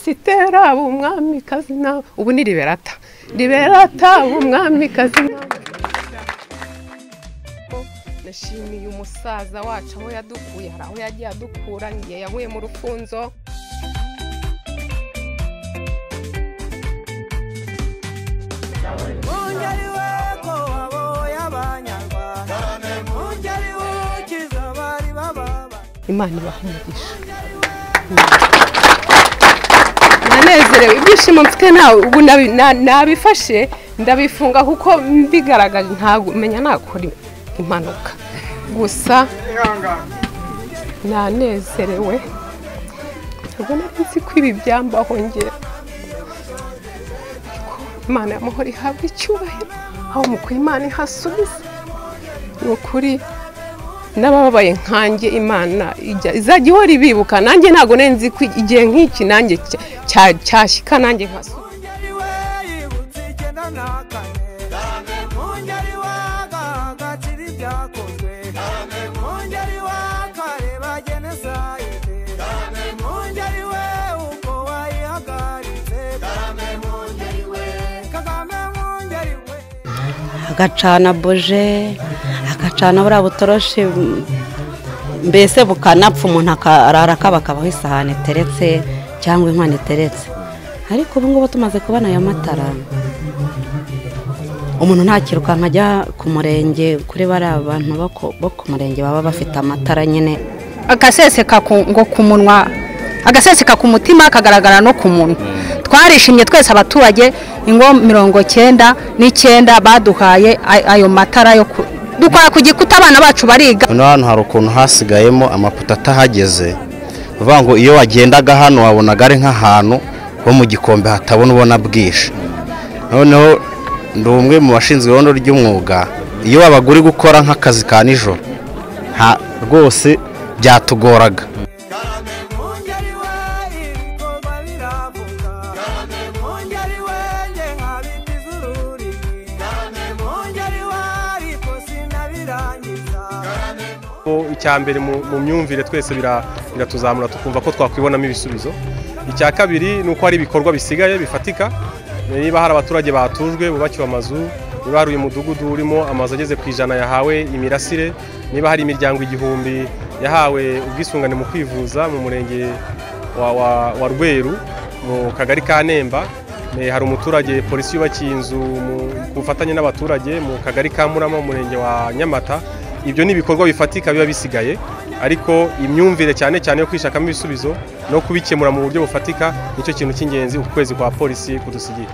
Esitera umwamikazi nawe ubu ni Liberata umwamikazi nawe. Nashimiye umusaza wacu aho yadukuye, hari aho yagiye adukura, ngiye yahuye mu rufunzo. Imana ibaha umugisha. Nanezerewe, ibyishimo mfite nawe ubu nabifashe ndabifunga kuko mbigaragaje, ntabwo menya nakora impanuka, gusa nanezerewe. Ubona nzi ko ibi byambaho nge. Imana y'amahoro ihabwa icyubahiro, aho mukuye Imana ihasubiza. Ni ukuri n'ababaye nkanjye Imana izajya ihora ibibuka. Nanjye ntabwo nenzi ko igihe nk'iki nanjye cyashyika nanjye nkasubiza. Agacana boje, agacana buriya butoroshi, mbese bukanapfa umuntu akarara kabakabaho isahani iteretse cyangwa inkwano iteretse. Ariko ubu ngubu tumaze kubona aya matara, umuntu ntakirukanka ajya ku murenge kuri bari abantu bo ku murenge baba bafite amatara nyine. Agaseseka ngo ku munwa, agaseseka ku mutima, kagaragara no ku munwa. Twarishimye twese abaturage ingo 99 baduhaye ayo matara yo dukora ku gikuta, abana bacu bariga. Hano hari ukuntu hasigayemo amaputa atahageze, uvuga ngo iyo wagendaga hano wabonaga ari nk'ahantu ho mu gikombe hatabona ubona bwishe. Noneho ndi umwe mu bashinzwe irondo ry'umwuga, iyo wabaga uri gukora nk'akazi ka nijoro rwose byatugoraga. Icyambere mu myumvire twese biratuzamura tukumva ko twakwibonamo ibisubizo. Icya kabiri nuko hari ibikorwa bisigaye bifatika. Niba hari abaturage batujwe bubakiwe amazu, niba hari umudugudu urimo amazu ageze ku 100 yahawe imirasire, niba hari imiryango 1000 yahawe ubwisungane mu kwivuza mu murenge wa Rweru mu kagari ka Nemba, hari umuturage polisi yubakiye inzu mu bufatanye n'abaturage mu kagari ka Murama mu murenge wa Nyamata. Ibyo ni ibikorwa bifatika biba bisigaye, ariko imyumvire cyane yo kwishakamo ibisubizo no kubikemura mu buryo bufatika nicyo kintu cy'ingenzi ukwezi kwa polisi kudusigiye.